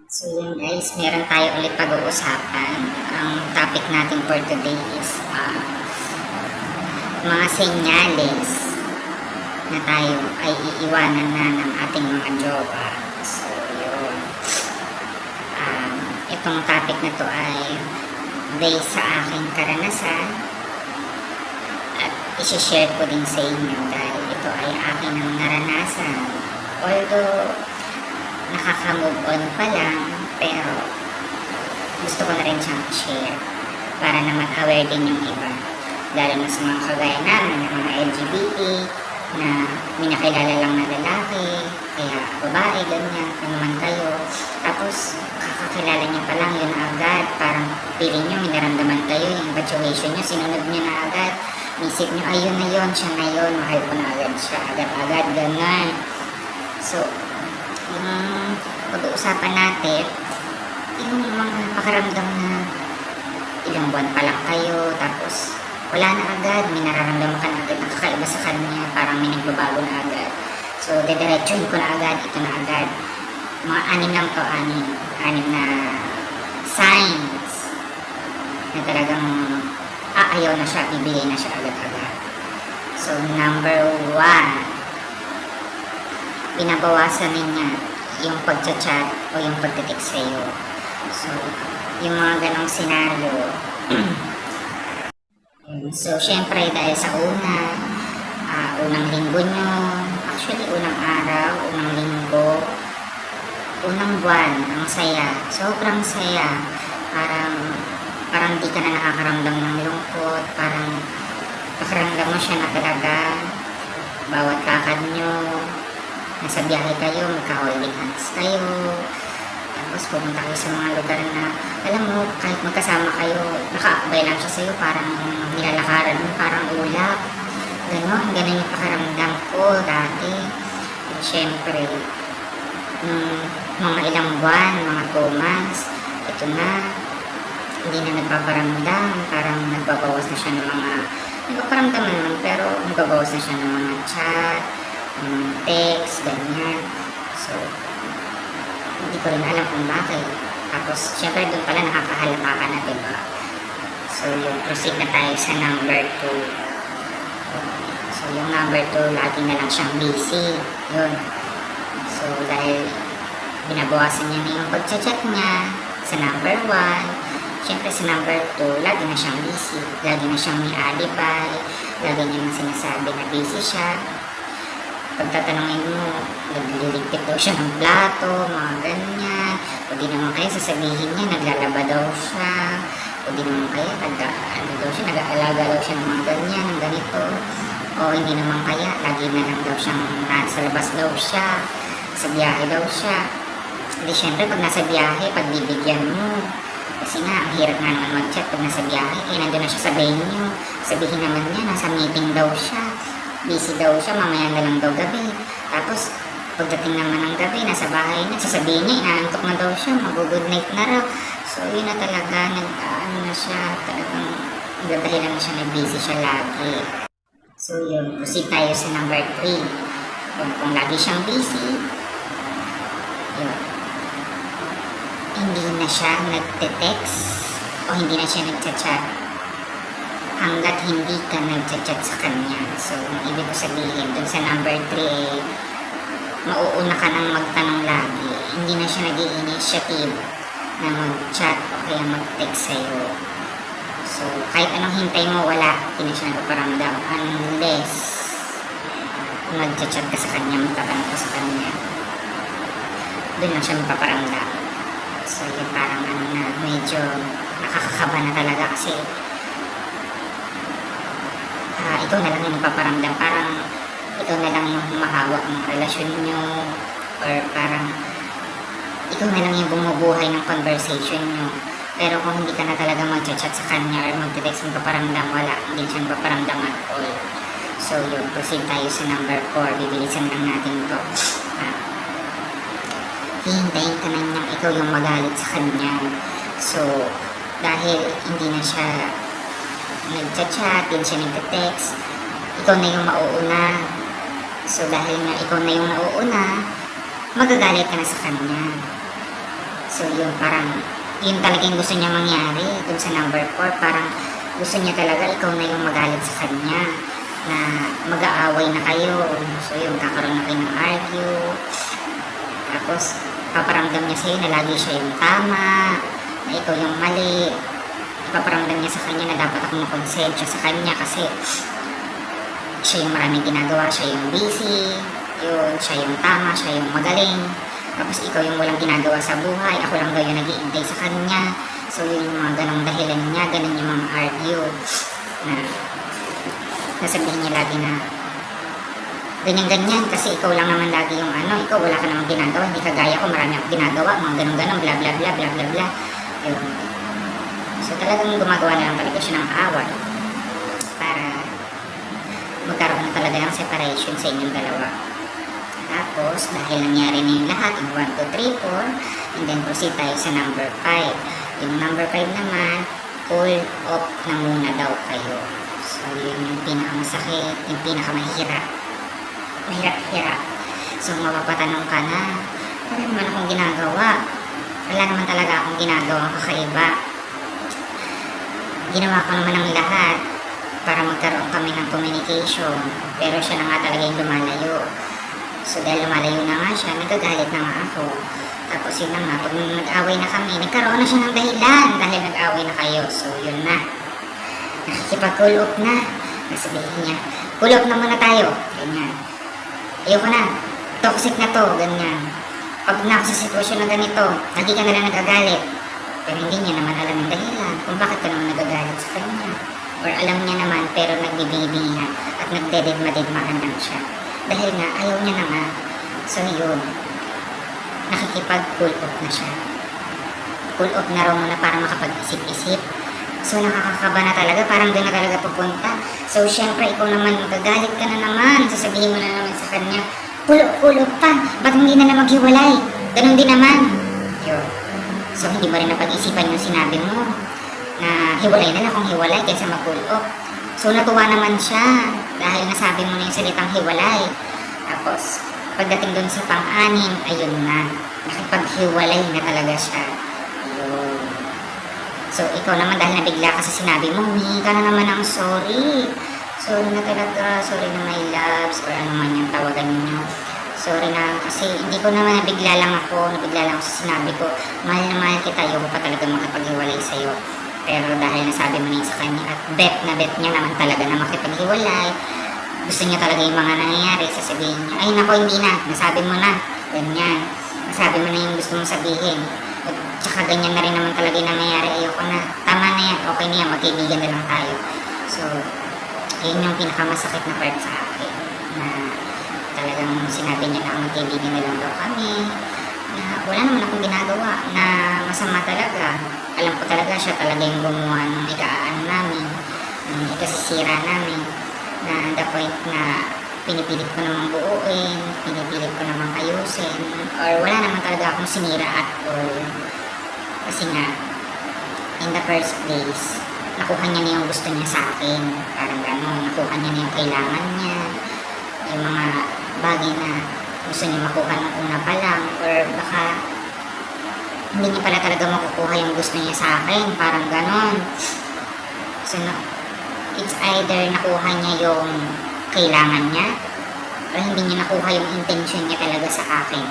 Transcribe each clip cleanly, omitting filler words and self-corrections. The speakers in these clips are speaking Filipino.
So yun guys, meron tayo ulit pag-uusapan. Ang topic natin for today is mga senyales na tayo ay iiwanan na ng ating mga jowa. So yun. Itong topic na to ay based sa aking karanasan at isi-share ko din sa inyo dahil ito ay aking ang naranasan. Although nakaka-move on pa lang, pero gusto ko na rin siyang share para naman aware din yung iba. Lalo na sa mga kagaya namin, ng mga LGBT, na minakilala lang na lalaki, kaya babae, ganyan, kung naman kayo. Tapos, kakakilala niyo pa lang yun agad, parang feeling niyo, minaramdaman kayo, yung infatuation niyo, sinunod niyo na agad, isip niyo, ayun na yun, siya na yun, mahal ko na agad siya, agad-agad, ganyan. So, yung pag-uusapan natin, yung mga pakaramdam na ilang buwan pa lang kayo, tapos wala na agad, may nararamdaman ka na agad, nakakaiba sa kanya, parang may nagbabago na agad. So, dediretsuhin ko na agad, ito na agad. Mga 6 lang to, 6 na signs na talagang aayaw na siya, bibigay na siya agad-agad. So, number 1, binabawasan niya yung pagchat-chat o yung pagtitext sa'yo. So, yung mga ganong senaryo. So, syempre, dahil sa unang linggo nyo, actually, unang araw, unang linggo, unang buwan, ang saya. Sobrang saya. Parang di ka na nakakaramdam ng lungkot. Parang pakaramdam mo siya na talaga. Bawat lakad nyo, nasa biyahe kayo, magka-holding hands kayo, tapos pumunta kayo sa mga lugar na, alam mo, kahit magkasama kayo, nakaakbay lang siya sa'yo, parang nilalakaran mo, parang ulap. Ganon yung pakaramdam ko dati. At syempre, mga ilang buwan, mga 2 months, ito na, hindi na nagpaparamdam, parang nagbabawas na siya ng mga, nagpaparamdam naman, pero nagbabawas na siya ng mga chat, text, ganyan. So, hindi ko rin alam kung bakit. Tapos, syempre doon pala nakakahalata ka na, diba? So, yung proceed na tayo sa number 2. So, yung number 2, lagi na lang siyang busy. Yun. So, dahil binabawasan niya na yung pag-chat niya sa number 1, syempre sa number 2, lagi na siyang busy. Lagi na siyang may alibi. Lagi niya nang sinasabi na busy siya. Pagtatanungin mo, nagliligpit daw siya ng plato, mga ganyan. O di naman kaya sasabihin niya, naglalaba daw siya. O di naman kaya, nag-aalaga daw siya ng mga ganyan, ng ganito. O hindi naman kaya, lagi na lang daw siyang nasa labas daw siya. Sa biyahe daw siya. Hindi, syempre, pag nasa biyahe, pagbibigyan mo. Kasi nga, ang hirap nga naman mag-chat pag nasa biyahe. Eh, nandun na siya sa venue. Sabihin naman niya, nasa meeting daw siya. Busy daw siya, mamaya na lang daw gabi. Tapos, pagdating naman ng gabi, nasa bahay na, sasabihin niya, inaantok na daw siya, mag-good night na raw. So, yun na talaga, na siya, talagang nagdadahilan na siya, busy siya lagi. So, yun, proceed tayo sa number 3. Kung lagi siyang busy, yun, hindi na siya nagte-text o hindi na siya nagchat-chat hanggat hindi ka nag-chat sa kanya. So, ibig ko sabihin, dun sa number 3, mauuna ka nang magtanong lagi. Hindi na siya nag-i-initiative na mag-chat o kaya mag-text sa'yo. So, kahit anong hintay mo, wala. Hindi na siya nagpaparamdam unless mag-chat ka sa kanya, magtatanong ka sa kanya. Doon lang siya magpaparamdam. So, yun parang medyo nakakakaba na talaga kasi ikaw na lang yung nagpaparamdam, parang ikaw na lang yung humahawak ng relasyon nyo, or parang ikaw na lang yung bumubuhay ng conversation nyo. Pero kung hindi ka na talaga mag-chat sa kanya or mag-text mo paparamdam, wala, hindi siya paparamdam at all. So yun, proceed tayo sa number 4, bibilisan lang natin ito. Hihintayin ka na niyang ikaw yung magalit sa kanya. So, dahil hindi na siya nag-chat, din siya nag-text, ikaw na yung mauuna. So, dahil nga ikaw na yung nauuna, magagalit ka na sa kanya. So yun, parang yun talaga yung gusto niya mangyari dun sa number 4. Parang gusto niya talaga ikaw na yung magalit sa kanya, na mag-aaway na kayo. So yun, kakaroon na kayo ng argue. Tapos paparamdam niya sa'yo na lagi siya yung tama, na ikaw yung mali. Paparamdam niya sa kanya na dapat ako makonsensya sa kanya kasi siya yung maraming ginagawa, siya yung busy, yun, siya yung tama, siya yung magaling. Tapos ikaw yung walang ginagawa sa buhay, ako lang daw yung nag-iintay sa kanya. So yun yung mga ganong dahilan niya, ganun yung mga argue na nasabihin niya lagi na ganyan-ganyan kasi ikaw lang naman lagi yung ikaw wala ka namang ginagawa, hindi ka gaya ko, marami akong ginagawa, mga ganun-ganon, bla bla bla bla bla bla. Yun. So talagang gumagawa na lang talaga siya ng away para magkaroon na talaga ng separation sa inyong dalawa. Tapos dahil nangyari na yung lahat, yung 1, 2, 3, 4, and then proceed tayo sa number 5. Yung number 5 naman, cool off na muna daw kayo. So yun yung pinakamasakit, yung pinakamahirap. Mahirap-hirap. So mapapatanong ka na, wala naman akong ginagawa. Wala naman talaga akong ginagawa kakaiba. Ginawa ko naman ang lahat para magkaroon kami ng communication. Pero siya na nga talaga yung lumalayo. So dahil lumalayo na nga siya, nagagalit na nga ako. Tapos yun na nga, pag nag-away na kami, nagkaroon na siya ng dahilan dahil nag-away na kayo. So yun na. Nakikipag-cool off na. Nasabihin niya, cool off na muna tayo. Ganyan. Ayoko na. Toxic na to. Ganyan. Pag na ako sa sitwasyon na ganito, lagi ka na lang nagagalit. Pero hindi niya naman alam yung dahilan kung bakit ka naman nagagalit sa kanya. Or alam niya naman pero nagbibingi-bingihan at nagdededma-dedmaan lang siya. Dahil nga, ayaw niya na nga. So yun, nakikipag-cool off na siya. Cool off na raw muna para makapag-isip-isip. So nakakakaba na talaga, parang doon na talaga pupunta. So syempre, ikaw naman, magagalit ka na naman. Sasabihin mo na naman sa kanya, cool off pa, ba't hindi na lang maghiwalay? Ganun din naman. Yun. So hindi mo rin napag-isipan yung sinabi mo na hiwalay na lang kung hiwalay kaysa mag-cool off. So natuwa naman siya dahil nasabi mo na yung salitang hiwalay. Tapos pagdating doon sa pang-anim, ayun na, nakipaghiwalay na talaga siya. Ayun. So ikaw naman dahil nabigla ka sa sinabi mo, humingi ka na naman ng sorry. Sorry na talaga, sorry na my loves, or ano man yung tawagan niyo. Sorry na kasi hindi ko naman nabigla lang ako sa sinabi ko, mahal na mahal kita, ayoko pa talaga makapaghiwalay sa'yo. Pero dahil nasabi mo na yun sa kanya at bet niya naman talaga na makipaghiwalay, gusto niya talaga yung mga nangyayari, sasabihin niya, ay nako hindi na, nasabi mo na, ganyan, nasabi mo na yung gusto mong sabihin. At tsaka ganyan na rin naman talaga yung nangyayari, ayoko na, tama na yan, okay na yan, magkaibigan na lang tayo. So, yun yung pinakamasakit na part sa akin, na talagang sinabi niya na magkaibigan na lang daw kami, na wala naman akong ginagawa, na masama talaga. Alam ko talaga siya talaga yung gumawa ng ikaaan namin, ng ikasisira namin, na the point na pinipilit ko namang buuin, pinipilit ko namang ayusin, or wala naman talaga akong sinira at all. Kasi nga, in the first place, nakuha niya na yung gusto niya sa akin, parang gano'n, nakuha niya na yung kailangan niya, yung mga bagay na gusto niya makuha ng una pa lang, or baka hindi niya pala talaga makukuha yung gusto niya sa akin, parang ganon. So, it's either nakuha niya yung kailangan niya, or hindi niya nakuha yung intention niya talaga sa akin.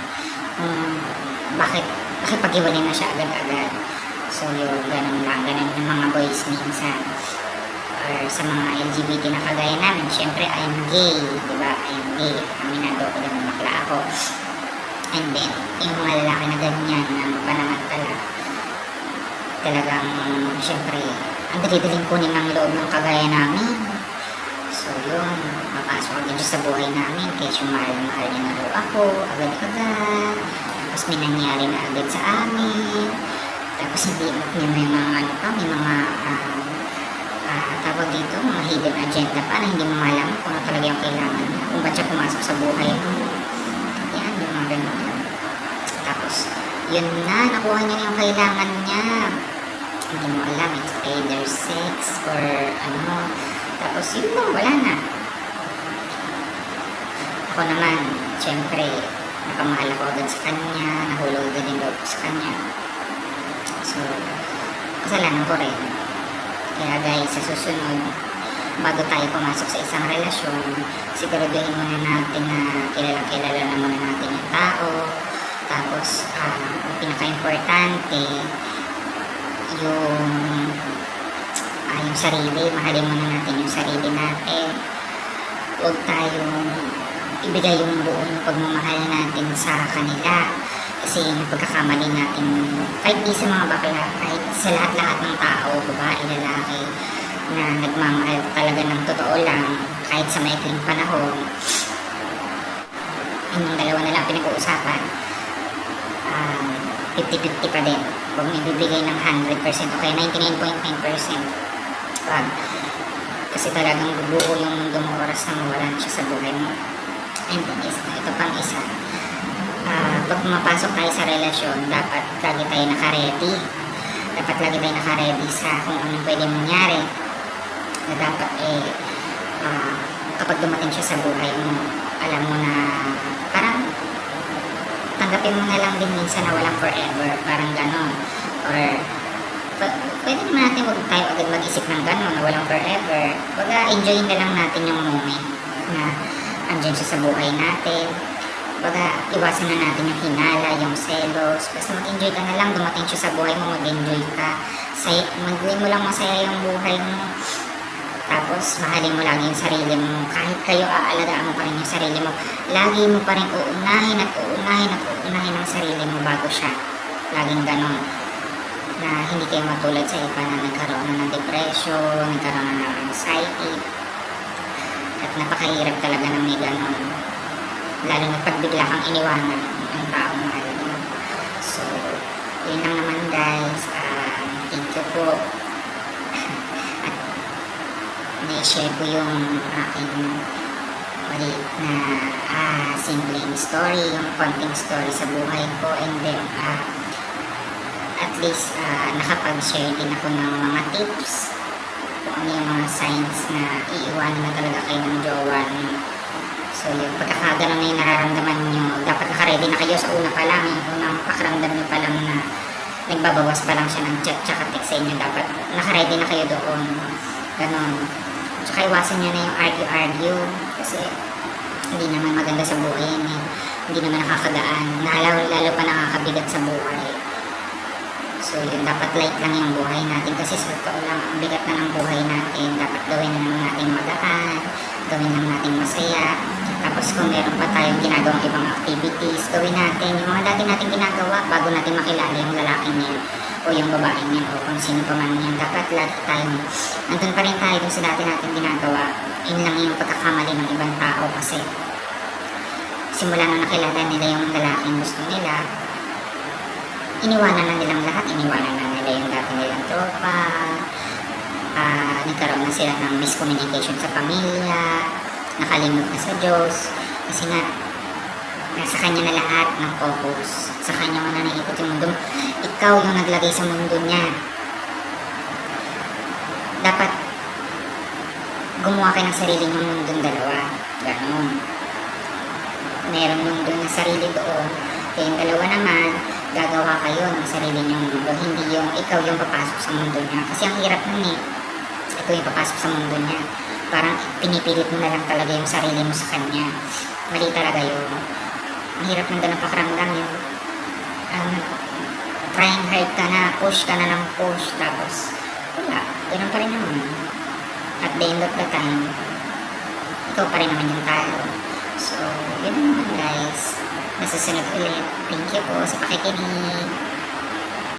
Bakit pag-iwalay na siya agad-agad. So, yun, ganon lang, ganon yung mga boys minsan. Or sa mga LGBT na kagaya namin, syempre, I'm gay, diba? I'm gay. Aminado ko din na bakla ako. And then, yung mga lalaki na ganyan, na mapanamantala, talagang, syempre, ang dali-daling kunin ng loob ng kagaya namin. So, yun, mapasok din siya sa buhay namin, kaya yung mahal niya na raw ako, agad-agad. Tapos may nangyari na agad sa amin. Tapos hindi niya may mga ano pa, may mga tawag dito, mga hidden agenda pa na hindi mo malam kung ano talaga yung kailangan niya, kung ba't siya pumasok sa buhay mo. Yan, yung mga ganun. Tapos, yun na, nakuha niya yung kailangan niya. Hindi mo alam, it's either sex or ano. Tapos, yun lang, wala na. Ako naman, syempre, napamahal ako agad sa kanya, nahulog agad yung loob sa kanya. So, kasalanan ko rin. Kaya guys, sa susunod, bago tayo pumasok sa isang relasyon, siguraduhin muna natin na kilala na muna natin yung tao. Tapos, ang pinaka-importante, yung sarili. Mahalin muna natin yung sarili natin. Huwag tayong ibigay yung buong pagmamahal natin sa kanila. Kasi yung pagkakamali natin, kahit di sa mga bakla, kahit sa lahat-lahat ng tao, babae, lalaki, na nagmamahal talaga ng totoo lang, kahit sa maikling panahon, yung dalawa na lang pinag-uusapan, 50-50 pa din. Huwag mo ibibigay ng 100%, okay, 99.9%. Kasi talagang bubuo yung mundo mo oras na mawalan siya sa buhay mo. And then, ito pang isa. Pag pumapasok tayo sa relasyon, dapat lagi tayo naka-ready. Dapat lagi tayo naka-ready sa kung anong pwede mangyari. Na dapat kapag dumating siya sa buhay mo, alam mo na parang tanggapin mo na lang din minsan na walang forever. Parang ganon. Or pwede naman natin huwag tayo agad mag-isip ng ganon na walang forever. Enjoyin na lang natin yung moment na andyan siya sa buhay natin. Iwasan na natin yung hinala, yung selos. Basta mag-enjoy ka na lang, dumating siya sa buhay mo, mag-enjoy ka. Mag-gawin mo lang masaya yung buhay mo. Tapos, mahalin mo lagi yung sarili mo. Kahit kayo aalagaan mo pa rin yung sarili mo, lagi mo pa rin uunahin at uunahin at uunahin ang sarili mo bago siya. Laging ganon. Na hindi kayo matulad sa iba na nagkaroon na ng depression, nagkaroon na ng anxiety. At napakahirap talaga ng may ganon. Lalo na pag bigla kang iniwanan ng taong mahal mo. So, yun lang naman guys. Thank you po. At na-share ko yung aking maliit na simpleng story, yung konting story sa buhay ko. And then, at least nakapag-share din ako ng mga tips kung ano yung mga signs na iiwanan na talaga kayo ng jowa niyo. So yung pagkakaganon na yung nararamdaman nyo, dapat nakaready na kayo sa una pa lang, yung unang pakaramdam nyo pa lang na nagbabawas pa lang siya ng chat tsaka text sa inyo, dapat nakaready na kayo doon. Ganon. Tsaka iwasan nyo na yung argue-argue kasi hindi naman maganda sa buhay yan eh. Hindi naman nakakagaan, lalo pa nakakabigat sa buhay. So yun, dapat light lang yung buhay natin kasi sa totoo lang, ang bigat na ng buhay natin, dapat gawin na lang natin magaan, gawin lang natin masaya. Tapos kung meron pa tayong ginagawang ibang activities, gawin natin yung mga dati natin ginagawa bago natin makilala yung lalaking yan o yung babaeng yan o kung sino pa man yan. Dapat lagi tayong, nandun pa rin tayo dun sa dati natin ginagawa. Yun lang yung pagkakamali ng ibang tao kasi simula nung nakilala nila yung lalaking gusto nila, iniwanan na nilang lahat, iniwanan na nila yung dati nilang tropa, nagkaroon na sila ng miscommunication sa pamilya, nakalimot na sa Diyos, kasi nga, nasa Kanya na lahat ng focus, sa Kanya mo na naikot yung mundo, ikaw yung naglagay sa mundo niya. Dapat, gumawa kayo ng sarili ng mundong dalawa, gano'n. Meron mundo na sarili doon, kayong dalawa naman, gagawa kayo ng sarili niyong mundo, hindi yung ikaw yung papasok sa mundo niya, kasi ang hirap nun eh, ikaw yung papasok sa mundo niya. Parang pinipilit mo na lang talaga yung sarili mo sa kanya. Mali talaga yun. Ang hirap ng ganang pakiramdam yun. Trying hard ka na, push ka na ng push, tapos wala, ganun pa rin naman. At the end of the time, ikaw pa rin naman yung talo. So, yun naman guys. Nasusunod ulit. Thank you po sa pakikinig.